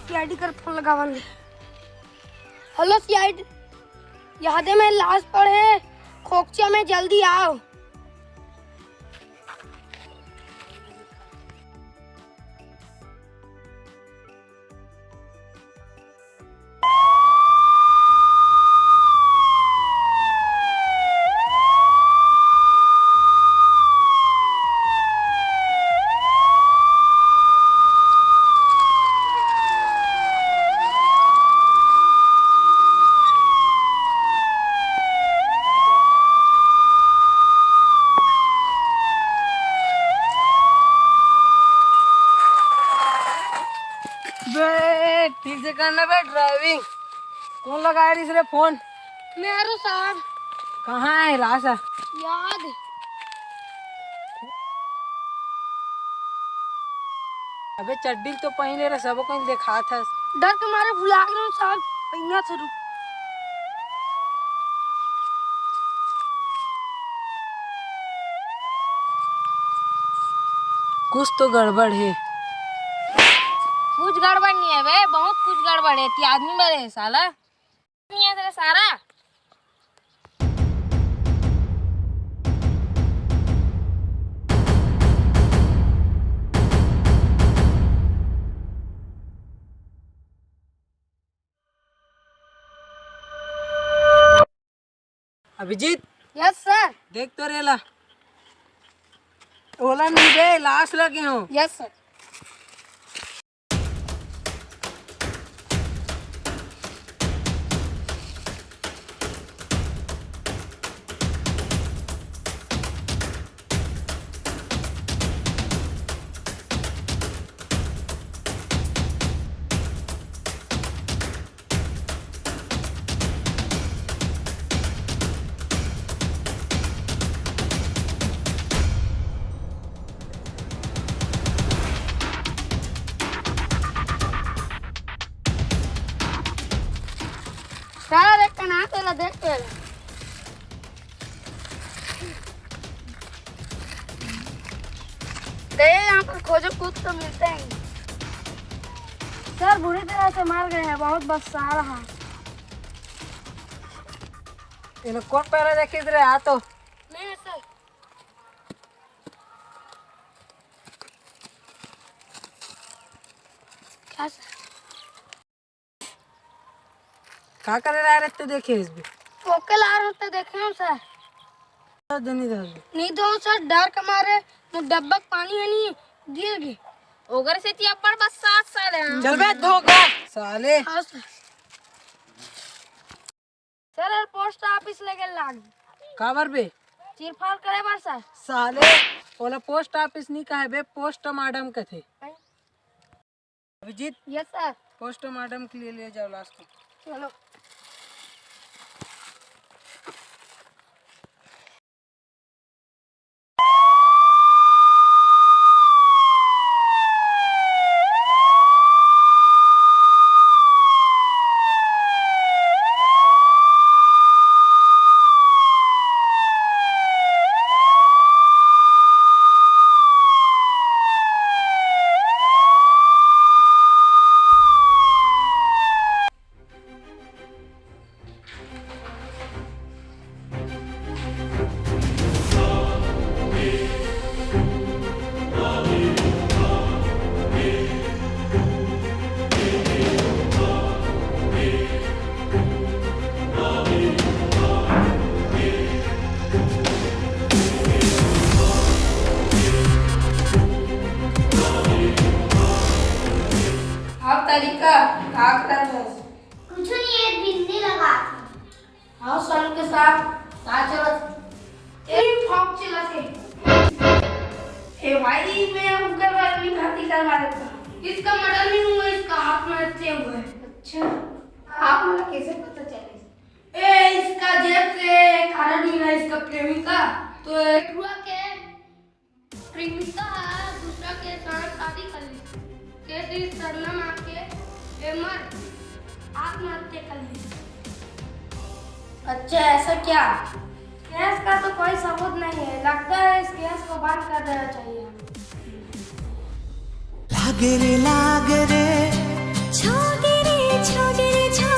CID कर phone लगावांगे। Hello CID, याद है मैं लाश पड़े खोकचिया में, जल्दी आओ। ठीक से करना बे ड्राइविंग। कौन लगाया इसने फोन? मेरू साहब। कहाँ है लाश? याद अबे चड्डी तो पहले रहे, सबको कहीं देखा था। डर के मारे भुला गए साहब, पहिया से रुक। कुछ तो गड़बड़ है। कुछ गड़बड़ नहीं है बे, बहुत कुछ गड़बड़ है। ती आदमी मरे साला नहीं है तेरा सारा। Abhijit, yes sir. देख तो रेला ओला नहीं बे, लाश लगे हो। Yes sir. सर एक ना तेला देख के दे, यहाँ पर खोजो कुछ तो मिलते हैं। सर बुरी तरह से मार गए हैं, बहुत बस आ रहा। इन कौन पहले देखे रहे? आ तो नहीं सर। क्या सर? क्या कर रहा है? देखे इस भी ओके ला रहा हूँ तो देखे हम सर। नहीं तो सर डर के मारे डब्बा पानी है नहीं गिर गए। ओगर से ती अब्बड़ बस 7 साल है। चल बे धोखा साले। हाँ सर। सर पोस्ट ऑफिस लेके लाग काबर बे? चिरफाड़ करे बार सर। साले ओला पोस्ट ऑफिस नहीं कहे बे, पोस्टमार्टम के थे। Abhijit, yes sir. पोस्टमार्टम के लिए ले जाओ लाश को। चलो। तरीका क्या करता है? कुछ नहीं, एक बिंदी लगा। हाँ सर के साथ क्या चलत? एक फॉक चला थे। ए भाई मैं उनका वाली खाती करवा देता। इसका मर्डर नहीं हुआ, इसका हाथ में रचे हुए हैं। अच्छा, आप मुझे कैसे पता चले? इसका जेब से कारण मिला इसका प्रेमी का। तो हुआ के प्रेमिका दूसरा के साथ शादी कर ली। कैसे सरनाम आपके मर आत्महत्या कर ली। अच्छा ऐसा क्या? केस का तो कोई सबूत नहीं है, लगता है इस केस को बंद कर देना चाहिए। लागे रे